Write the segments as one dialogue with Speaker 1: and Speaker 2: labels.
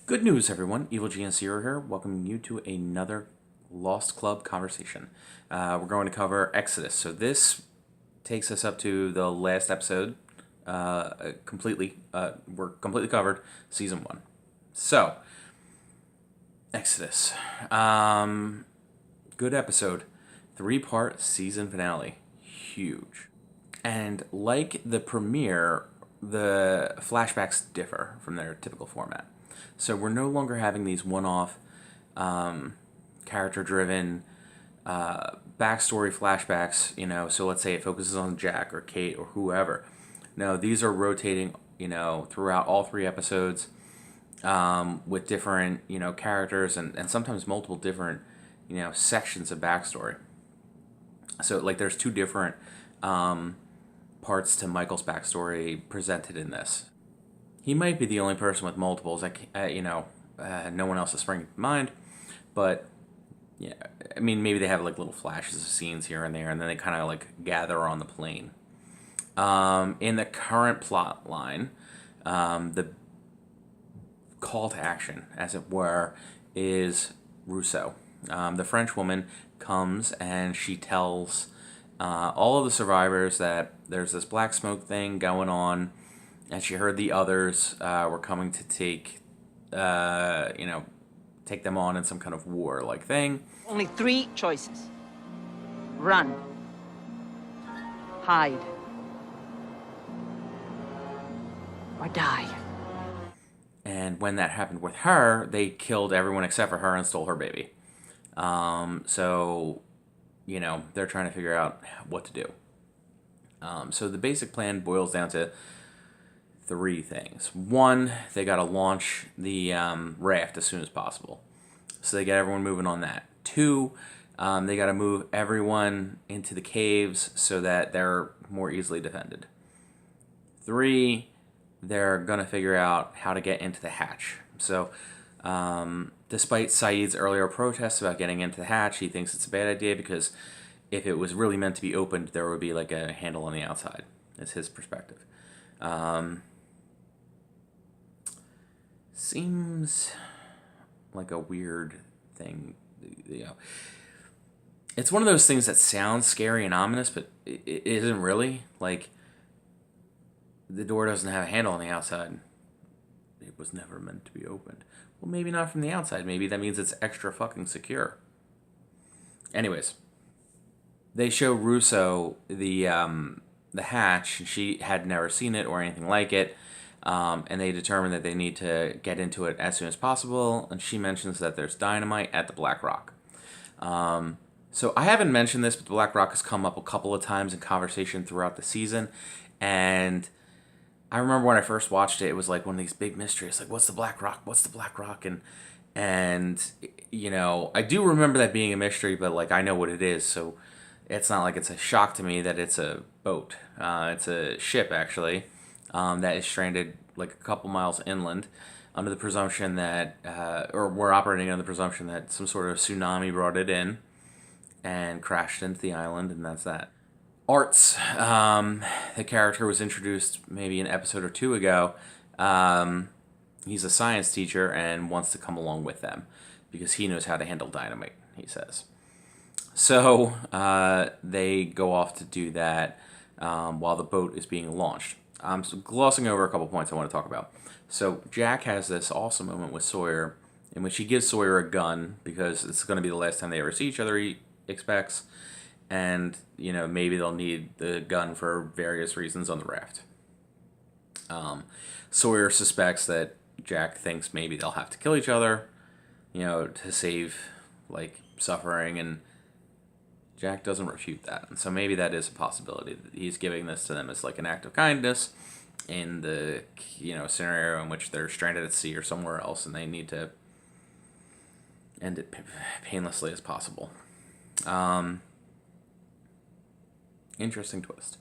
Speaker 1: Good news, everyone. Evil GNC here, welcoming you to another Lost Club conversation. We're going to cover Exodus. So this takes us up to the last episode. Completely, we're completely covered, season 1. So, Exodus. Good episode. 3-part season finale. Huge. And like the premiere, the flashbacks differ from their typical format. So we're no longer having these one-off, character-driven backstory flashbacks. So let's say it focuses on Jack or Kate or whoever. No, these are rotating. Throughout all 3 episodes, with different characters and sometimes multiple different sections of backstory. So like there's 2 different parts to Michael's backstory presented in this. He might be the only person with multiples. No one else is springing to mind, but yeah, I mean maybe they have like little flashes of scenes here and there, and then they kind of like gather on the plane. In the current plot line, the call to action, as it were, is Rousseau. The French woman comes and she tells all of the survivors that there's this black smoke thing going on, and she heard the others were coming to take them on in some kind of war-like thing.
Speaker 2: Only 3 choices. Run. Hide. Or die.
Speaker 1: And when that happened with her, they killed everyone except for her and stole her baby. So, they're trying to figure out what to do. So the basic plan boils down to 3 things. 1, they got to launch the raft as soon as possible. So they get everyone moving on that. 2, they got to move everyone into the caves so that they're more easily defended. 3, they're going to figure out how to get into the hatch. So despite Saeed's earlier protests about getting into the hatch, he thinks it's a bad idea because if it was really meant to be opened, there would be like a handle on the outside. That's his perspective. Seems like a weird thing. It's one of those things that sounds scary and ominous, but it isn't really. Like, the door doesn't have a handle on the outside. It was never meant to be opened. Well, maybe not from the outside. Maybe that means it's extra fucking secure. Anyways, they show Rousseau the hatch. She had never seen it or anything like it, and they determine that they need to get into it as soon as possible. And she mentions that there's dynamite at the Black Rock. So I haven't mentioned this, but the Black Rock has come up a couple of times in conversation throughout the season, and I remember when I first watched it, it was like one of these big mysteries, like what's the Black Rock? What's the Black Rock? And I do remember that being a mystery, but like I know what it is, so it's not like it's a shock to me that it's a boat. It's a ship actually that is stranded like a couple miles inland, under the presumption that, or we're operating under the presumption that some sort of tsunami brought it in and crashed into the island, and that's that. Arts, the character was introduced maybe an episode or 2 ago. He's a science teacher and wants to come along with them because he knows how to handle dynamite, he says. So they go off to do that while the boat is being launched. I'm glossing over a couple points I want to talk about. So Jack has this awesome moment with Sawyer in which he gives Sawyer a gun because it's going to be the last time they ever see each other, he expects. And, maybe they'll need the gun for various reasons on the raft. Sawyer suspects that Jack thinks maybe they'll have to kill each other, to save, like, suffering, and Jack doesn't refute that. And so maybe that is a possibility, that he's giving this to them as, like, an act of kindness in the, scenario in which they're stranded at sea or somewhere else and they need to end it painlessly as possible. Interesting twist.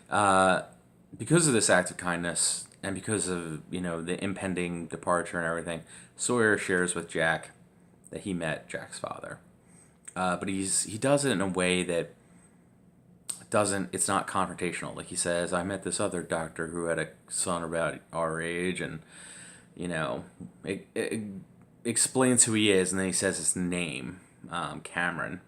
Speaker 1: Because of this act of kindness and because of, the impending departure and everything, Sawyer shares with Jack that he met Jack's father. But he does it in a way that it's not confrontational. Like he says, I met this other doctor who had a son about our age, and you know, it explains who he is, and then he says his name, Cameron,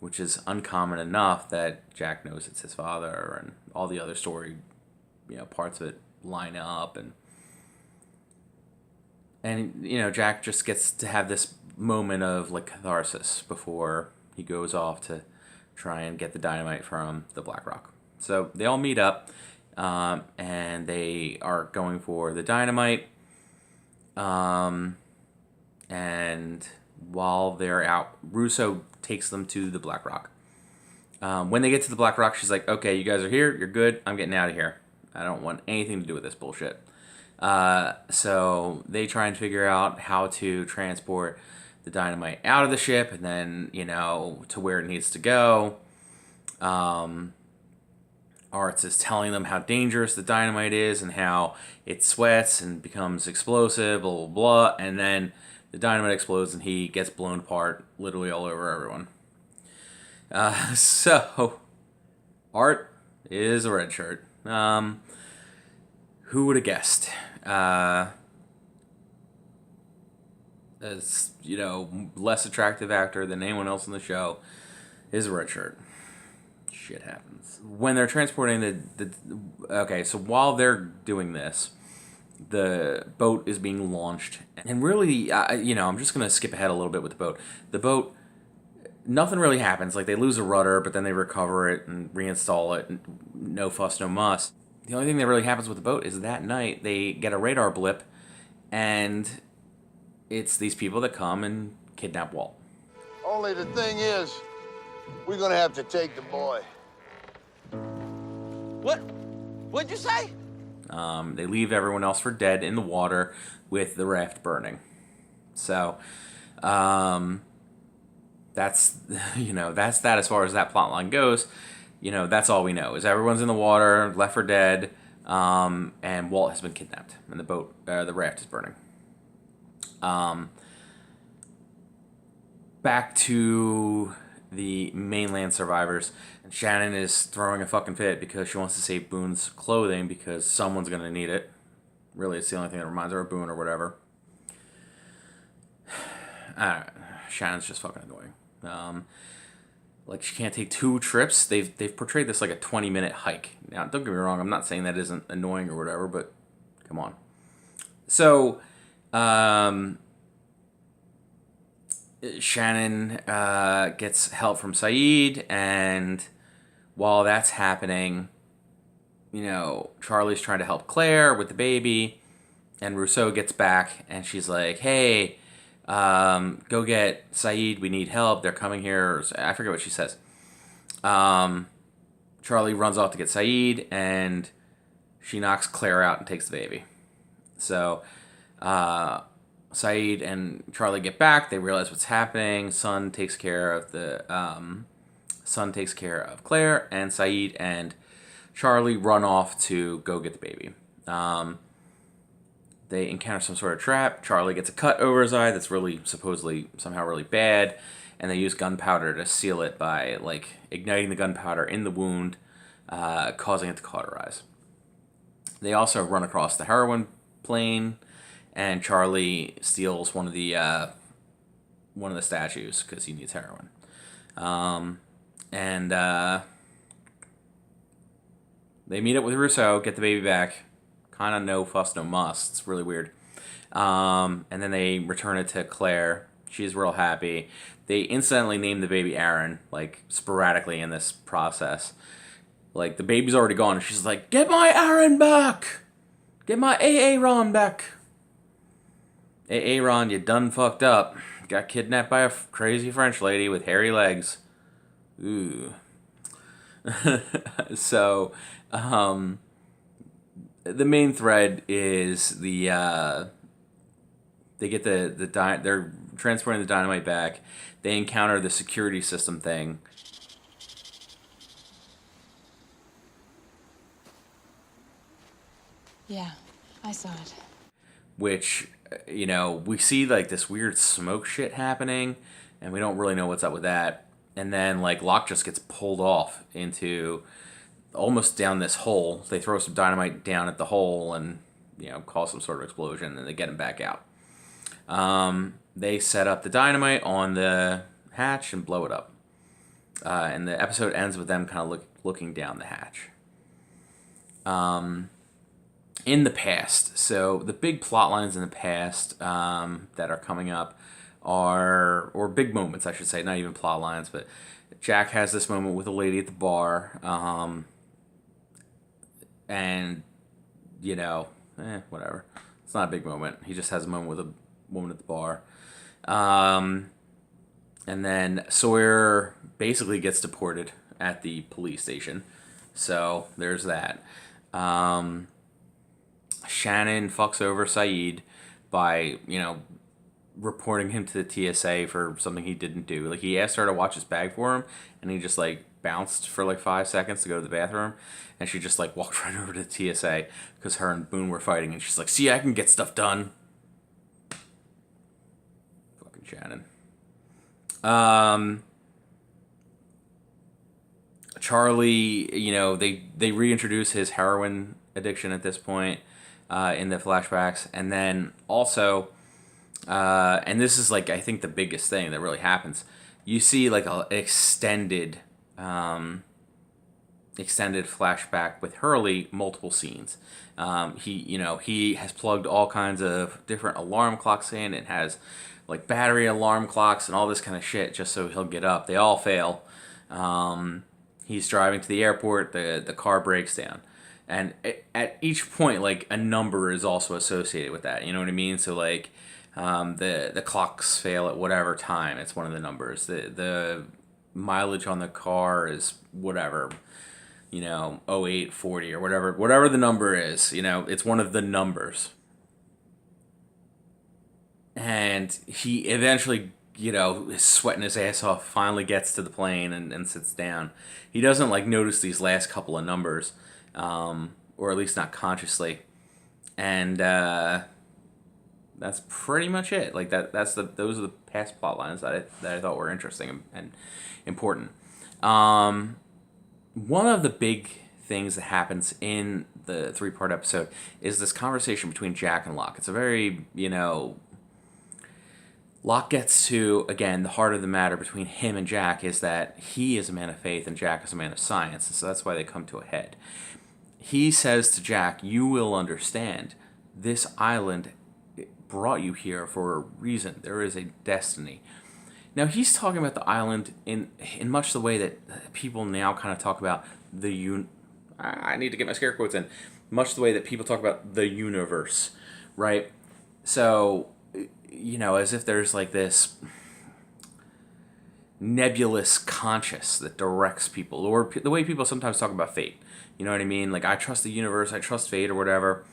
Speaker 1: which is uncommon enough that Jack knows it's his father, and all the other story, parts of it line up, and Jack just gets to have this moment of like catharsis before he goes off to try and get the dynamite from the Black Rock. So they all meet up, and they are going for the dynamite. And while they're out, Russo takes them to the Black Rock. When they get to the Black Rock, she's like, "Okay, you guys are here. You're good. I'm getting out of here. I don't want anything to do with this bullshit." So they try and figure out how to transport the dynamite out of the ship, and then to where it needs to go. Arts is telling them how dangerous the dynamite is and how it sweats and becomes explosive, blah, blah, blah. And then the dynamite explodes and he gets blown apart literally all over everyone. So, Art is a red shirt. Who would have guessed? As, less attractive actor than anyone else in the show is a red shirt. Shit happens. When they're transporting okay, so while they're doing this, the boat is being launched. And really, I'm just going to skip ahead a little bit with the boat. The boat, nothing really happens. Like, they lose a rudder, but then they recover it and reinstall it. No fuss, no muss. The only thing that really happens with the boat is that night they get a radar blip, and it's these people that come and kidnap Walt.
Speaker 3: Only the thing is, we're gonna have to take the boy.
Speaker 4: What'd you say?
Speaker 1: They leave everyone else for dead in the water with the raft burning. So, that's that's that as far as that plot line goes. That's all we know is everyone's in the water, left for dead, and Walt has been kidnapped, and the raft is burning. Back to the mainland survivors, and Shannon is throwing a fucking fit because she wants to save Boone's clothing because someone's gonna need it. Really, it's the only thing that reminds her of Boone or whatever. Shannon's just fucking annoying. Like, she can't take 2 trips. They've portrayed this like a 20-minute hike. Now, don't get me wrong, I'm not saying that isn't annoying or whatever, but come on. So, Shannon gets help from Sayid, and while that's happening, Charlie's trying to help Claire with the baby, and Rousseau gets back, and she's like, "Hey, go get Sayid, we need help, they're coming here." I forget what she says. Charlie runs off to get Sayid, and she knocks Claire out and takes the baby. So, Sayid and Charlie get back. They realize what's happening. Son takes care of Claire, and Sayid and Charlie run off to go get the baby. They encounter some sort of trap. Charlie gets a cut over his eye that's really supposedly somehow really bad, and they use gunpowder to seal it by like igniting the gunpowder in the wound, causing it to cauterize. They also run across the heroin plane, and Charlie steals one of the statues because he needs heroin. They meet up with Rousseau, get the baby back. Kind of no fuss, no muss. It's really weird. And then they return it to Claire. She's real happy. They incidentally name the baby Aaron, like, sporadically in this process. Like, the baby's already gone, and she's like, "Get my Aaron back! Get my Aaron back!" Aaron, you done fucked up. Got kidnapped by a crazy French lady with hairy legs. Ooh. So, the main thread is they get they're transporting the dynamite back. They encounter the security system thing.
Speaker 5: Yeah, I saw it.
Speaker 1: Which, we see like this weird smoke shit happening, and we don't really know what's up with that. And then like Locke just gets pulled off into almost down this hole. They throw some dynamite down at the hole, and cause some sort of explosion, and they get him back out. They set up the dynamite on the hatch and blow it up. And the episode ends with them kind of looking down the hatch. In the past, so the big plot lines in the past that are coming up or big moments, I should say, not even plot lines, but Jack has this moment with a lady at the bar, and, whatever. It's not a big moment. He just has a moment with a woman at the bar. And then Sawyer basically gets deported at the police station. So there's that. Shannon fucks over Sayid by, reporting him to the TSA for something he didn't do. Like, he asked her to watch his bag for him, and he just, bounced for, 5 seconds to go to the bathroom, and she just, walked right over to the TSA because her and Boone were fighting, and she's like, see, I can get stuff done. Fucking Shannon. Charlie, they reintroduce his heroin addiction at this point in the flashbacks, and then also, and this is I think the biggest thing that really happens. You see an extended flashback with Hurley, multiple scenes. He has plugged all kinds of different alarm clocks in. It has battery alarm clocks and all this kind of shit just so he'll get up. They all fail. He's driving to the airport. The car breaks down. And at each point, a number is also associated with that. You know what I mean? So, the clocks fail at whatever time. It's one of the numbers. The mileage on the car is whatever, 0840 or whatever the number is. It's one of the numbers. And he eventually, is sweating his ass off, finally gets to the plane and sits down. He doesn't, notice these last couple of numbers, or at least not consciously. And that's pretty much it. Those are the past plot lines that I thought were interesting and important. One of the big things that happens in the 3-part episode is this conversation between Jack and Locke. It's a very, Locke gets to, again, the heart of the matter between him and Jack is that he is a man of faith and Jack is a man of science, and so that's why they come to a head. He says to Jack, you will understand, this island brought you here for a reason. There is a destiny. Now, he's talking about the island in much the way that people now kind of talk about I need to get my scare quotes in. Much the way that people talk about the universe, right? So, as if there's this nebulous conscious that directs people, or the way people sometimes talk about fate. You know what I mean? I trust the universe, I trust fate, or whatever.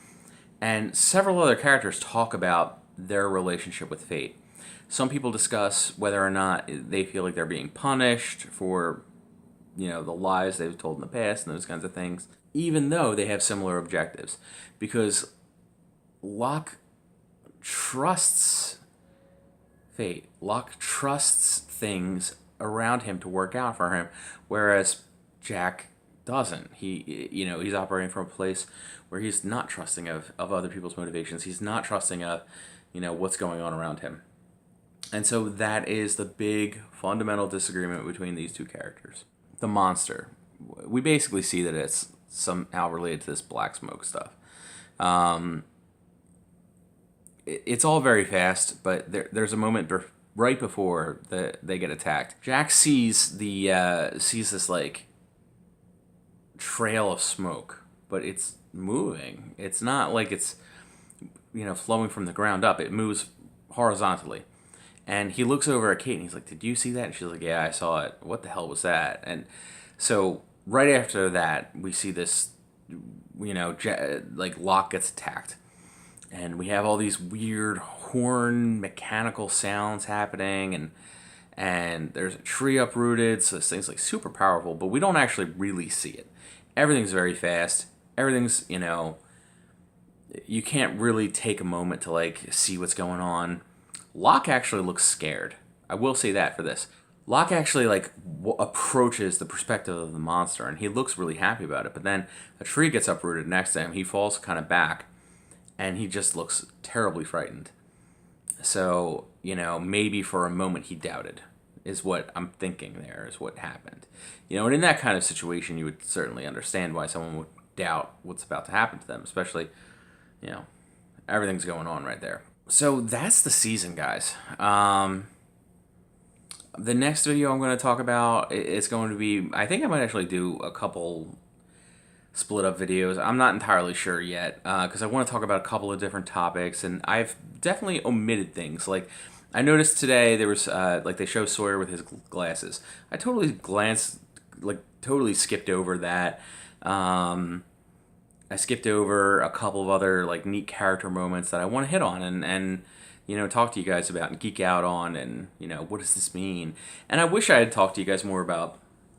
Speaker 1: And several other characters talk about their relationship with fate. Some people discuss whether or not they feel like they're being punished for, the lies they've told in the past and those kinds of things, even though they have similar objectives. Because Locke trusts fate. Locke trusts things around him to work out for him, whereas Jack doesn't. He's operating from a place where he's not trusting of other people's motivations. He's not trusting of, what's going on around him. And so that is the big fundamental disagreement between these two characters. The monster. We basically see that it's somehow related to this black smoke stuff. It's all very fast, but there's a moment right before they get attacked. Jack sees this trail of smoke, but it's moving. It's not like it's flowing from the ground up. It moves horizontally. And he looks over at Kate and he's like, did you see that? And she's like, yeah, I saw it. What the hell was that? And so right after that, we see this, Locke gets attacked. And we have all these weird horn mechanical sounds happening, and there's a tree uprooted, so this thing's super powerful, but we don't actually really see it. Everything's very fast. Everything's, you can't really take a moment to see what's going on. Locke actually looks scared. I will say that for this. Locke actually approaches the perspective of the monster, and he looks really happy about it, but then a tree gets uprooted next to him. He falls kind of back. and he just looks terribly frightened. So, you know, maybe for a moment he doubted, is what I'm thinking there, is what happened. You know, and in that kind of situation, you would certainly understand why someone would doubt what's about to happen to them, especially, you know, everything's going on right there. So that's the season, guys. The next video I'm going to talk about is going to be, I think I might actually do a couple split up videos. I'm not entirely sure yet, because I want to talk about a couple of different topics, and I've definitely omitted things. Like, I noticed today there was, like, they show Sawyer with his glasses. I totally totally skipped over that. I skipped over a couple of other, like, neat character moments that I want to hit on and you know, talk to you guys about and geek out on, and, you know, what does this mean? And I wish I had talked to you guys more about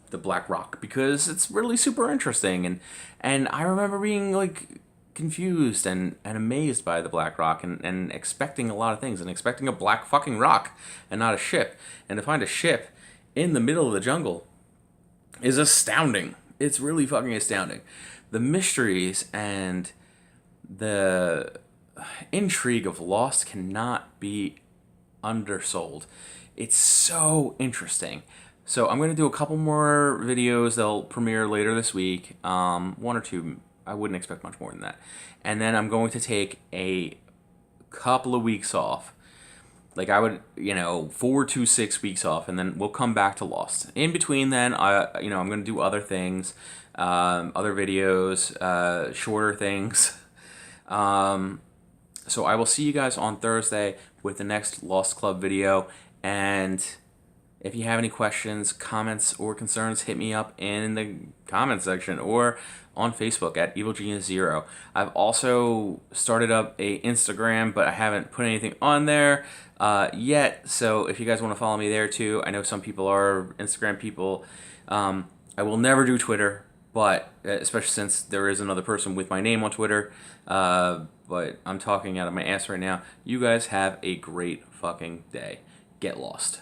Speaker 1: the Black Rock, because it's really super interesting, and I remember being, like, confused and amazed by the Black Rock, and expecting a lot of things, and expecting a black fucking rock and not a ship, and to find a ship in the middle of the jungle is astounding. It's really fucking astounding. The mysteries and the intrigue of Lost cannot be undersold. It's so interesting. So I'm going to do a couple more videos. They'll premiere later this week. One or two. I wouldn't expect much more than that. And then I'm going to take a couple of weeks off. Like, I would, you know, 4 to 6 weeks off, and then we'll come back to Lost. In between then, you know, I'm going to do other things, other videos, shorter things. So I will see you guys on Thursday with the next Lost Club video. And if you have any questions, comments, or concerns, hit me up in the comment section or on Facebook at EvilGenius0. I've also started up a Instagram, but I haven't put anything on there yet. So if you guys want to follow me there too, I know some people are Instagram people. I will never do Twitter, but especially since there is another person with my name on Twitter. But I'm talking out of my ass right now. You guys have a great fucking day. Get lost.